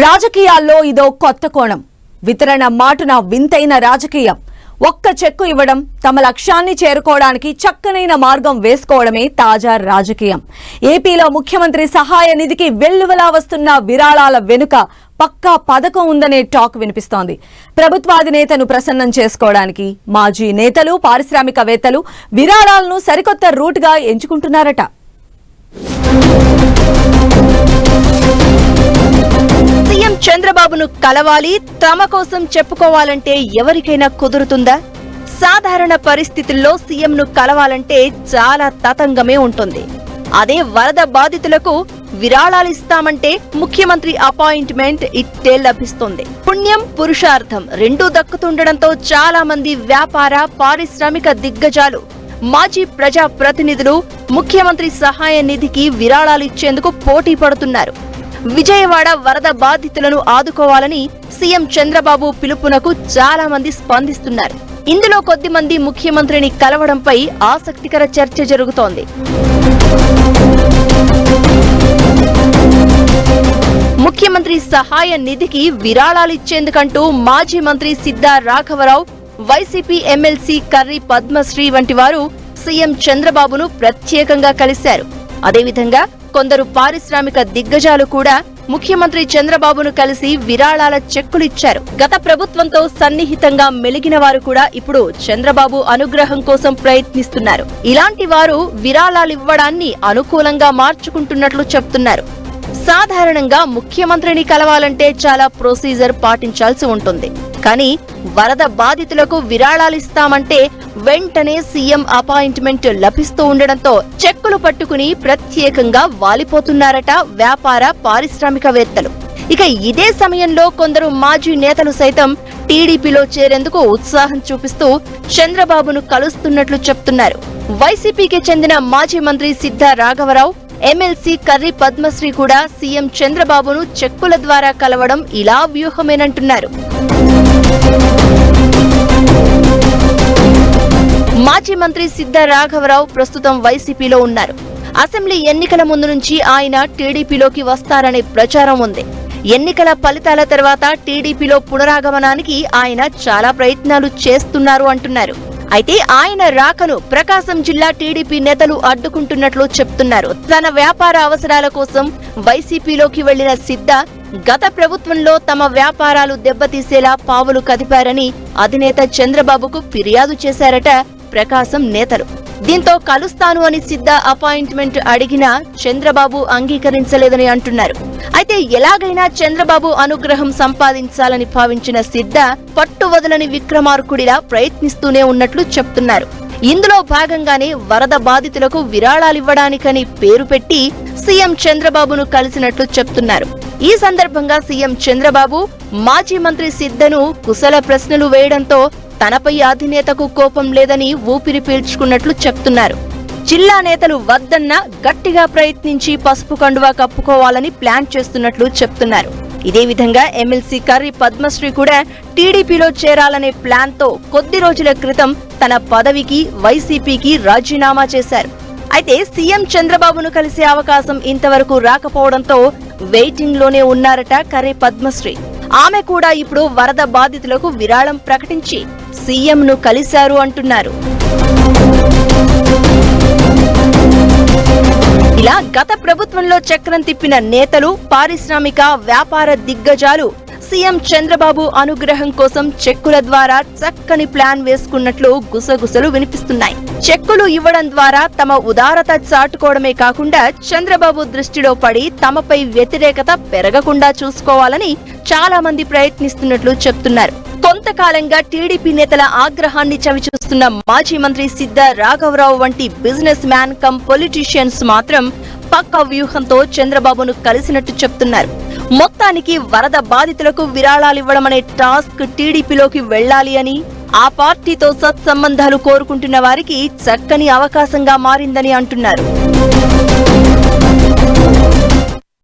రాజకీయాల్లో ఇదో కొత్త కోణం. వితరణ మాటున వింతైన రాజకీయం. ఒక్క చెక్కు ఇవ్వడం, తమ లక్ష్యాన్ని చేరుకోవడానికి చక్కనైన మార్గం వేసుకోవడమే తాజా రాజకీయం. ఏపీలో ముఖ్యమంత్రి సహాయ నిధికి వెల్లువలా వస్తున్న విరాళాల వెనుక పక్కా పథకం ఉందనే టాక్ వినిపిస్తోంది. ప్రభుత్వాధినేతను ప్రసన్నం చేసుకోవడానికి మాజీ నేతలు, పారిశ్రామికవేత్తలు విరాళాలను సరికొత్త రూట్గా ఎంచుకుంటున్నారట. సీఎం చంద్రబాబును కలవాలి, తమ కోసం చెప్పుకోవాలంటే ఎవరికైనా కుదురుతుందా? సాధారణ పరిస్థితుల్లో సీఎంను కలవాలంటే చాలా తతంగమే ఉంటుంది. అదే వరద బాధితులకు విరాళాలిస్తామంటే ముఖ్యమంత్రి అపాయింట్మెంట్ ఇట్టే లభిస్తుంది. పుణ్యం, పురుషార్థం రెండూ దక్కుతుండడంతో చాలా మంది వ్యాపార, పారిశ్రామిక దిగ్గజాలు, మాజీ ప్రజా ప్రతినిధులు ముఖ్యమంత్రి సహాయ నిధికి విరాళాలిచ్చేందుకు పోటీ పడుతున్నారు. విజయవాడ వరద బాధితులను ఆదుకోవాలని సీఎం చంద్రబాబు పిలుపునకు చాలా మంది స్పందిస్తున్నారు. ఇందులో కొద్ది మంది ముఖ్యమంత్రిని కలవడంపై ఆసక్తికర చర్చ జరుగుతోంది. ముఖ్యమంత్రి సహాయ నిధికి విరాళాలిచ్చేందుకంటూ మాజీ మంత్రి సిద్ధా రాఘవరావు, వైసీపీ ఎమ్మెల్సీ కర్రి పద్మశ్రీ వంటి వారు సీఎం చంద్రబాబును ప్రత్యేకంగా కలిశారు. అదేవిధంగా కొందరు పారిశ్రామిక దిగ్గజాలు కూడా ముఖ్యమంత్రి చంద్రబాబును కలిసి విరాళాల చెక్కులిచ్చారు. గత ప్రభుత్వంతో సన్నిహితంగా మెలిగిన వారు కూడా ఇప్పుడు చంద్రబాబు అనుగ్రహం కోసం ప్రయత్నిస్తున్నారు. ఇలాంటి వారు విరాళాలివ్వడాన్ని అనుకూలంగా మార్చుకుంటున్నట్లు చెప్తున్నారు. సాధారణంగా ముఖ్యమంత్రిని కలవాలంటే చాలా ప్రొసీజర్ పాటించాల్సి ఉంటుంది. కానీ వరద బాధితులకు విరాళాలిస్తామంటే వెంటనే సీఎం అపాయింట్మెంట్ లభిస్తూ ఉండడంతో చెక్కులు పట్టుకుని ప్రత్యేకంగా వాలిపోతున్నారట వ్యాపార, పారిశ్రామికవేత్తలు. ఇక ఇదే సమయంలో కొందరు మాజీ నేతలు సైతం టీడీపీలో చేరేందుకు ఉత్సాహం చూపిస్తూ చంద్రబాబును కలుస్తున్నట్లు చెప్తున్నారు. వైసీపీకి చెందిన మాజీ మంత్రి సిద్ధా రాఘవరావు, ఎమ్మెల్సీ కర్రి పద్మశ్రీ కూడా సీఎం చంద్రబాబును చెక్కుల ద్వారా కలవడం ఇలా వ్యూహమేనంటున్నారు. మాజీ మంత్రి సిద్ధా రాఘవరావు ప్రస్తుతం వైసీపీలో ఉన్నారు. అసెంబ్లీ ఎన్నికల ముందు నుంచి ఆయన టీడీపీలోకి వస్తారనే ప్రచారం ఉంది. ఎన్నికల ఫలితాల తర్వాత టీడీపీలో పునరాగమనానికి ఆయన చాలా ప్రయత్నాలు చేస్తున్నారు అంటున్నారు. అయితే ఆయన రాకను ప్రకాశం జిల్లా టీడీపీ నేతలు అడ్డుకుంటున్నట్లు చెప్తున్నారు. తన వ్యాపార అవసరాల కోసం వైసీపీలోకి వెళ్లిన సిద్ధా గత ప్రభుత్వంలో తమ వ్యాపారాలు దెబ్బతీసేలా పావులు కదిపారని అధినేత చంద్రబాబుకు ఫిర్యాదు చేశారట ప్రకాశం నేతలు. దీంతో కలుస్తాను అని సిద్ధా అపాయింట్మెంట్ అడిగినా చంద్రబాబు అంగీకరించలేదని అంటున్నారు. అయితే ఎలాగైనా చంద్రబాబు అనుగ్రహం సంపాదించాలని భావించిన సిద్ధా పట్టువదలని విక్రమార్కుడిలా ప్రయత్నిస్తూనే ఉన్నట్లు చెప్తున్నారు. ఇందులో భాగంగానే వరద బాధితులకు విరాళాలివ్వడానికని పేరు పెట్టి సీఎం చంద్రబాబును కలిసినట్లు చెప్తున్నారు. ఈ సందర్భంగా సీఎం చంద్రబాబు మాజీ మంత్రి సిద్ధను కుశల ప్రశ్నలు వేయడంతో తనపై అధినేతకు కోపం లేదని ఊపిరి పీల్చుకున్నట్లు చెప్తున్నారు. జిల్లా నేతలు వద్దన్నా గట్టిగా ప్రయత్నించి పసుపు కండువా కప్పుకోవాలని ప్లాన్ చేస్తున్నట్లు చెప్తున్నారు. ఇదే విధంగా ఎమ్మెల్సీ కర్రి పద్మశ్రీ కూడా టీడీపీలో చేరాలనే ప్లాన్ తో కొద్ది రోజుల క్రితం తన పదవికి వైసీపీకి రాజీనామా చేశారు. అయితే సీఎం చంద్రబాబును కలిసే అవకాశం ఇంతవరకు రాకపోవడంతో వెయిటింగ్ లోనే ఉన్నారట కర్రి పద్మశ్రీ. ఆమె కూడా ఇప్పుడు వరద బాధితులకు విరాళం ప్రకటించి సీఎంను కలిశారు అంటున్నారు. ఇలా గత ప్రభుత్వంలో చక్రం తిప్పిన నేతలు, పారిశ్రామిక, వ్యాపార దిగ్గజాలు సీఎం చంద్రబాబు అనుగ్రహం కోసం చెక్కుల ద్వారా చక్కని ప్లాన్ వేసుకున్నట్లు గుసగుసలు వినిపిస్తున్నాయి. చెక్కులు ఇవ్వడం ద్వారా తమ ఉదారత చాటుకోవడమే కాకుండా చంద్రబాబు దృష్టిలో పడి తమపై వ్యతిరేకత పెరగకుండా చూసుకోవాలని చాలా మంది ప్రయత్నిస్తున్నట్లు చెప్తున్నారు. కొంతకాలంగా టీడీపీ నేతల ఆగ్రహాన్ని చవిచూస్తున్న మాజీ మంత్రి సిద్ధా రాఘవరావు వంటి బిజినెస్ మ్యాన్ కమ్ పొలిటీషియన్స్ మాత్రం పక్కా వ్యూహంతో చంద్రబాబును కలిసినట్టు చెప్తున్నారు. మొత్తానికి వరద బాధితులకు విరాళాలివ్వడమనే టాస్క్ టీడీపీలోకి వెళ్లాలి అని, ఆ పార్టీతో సత్సంబంధాలు కోరుకుంటున్న వారికి చక్కని అవకాశంగా మారిందని అంటున్నారు.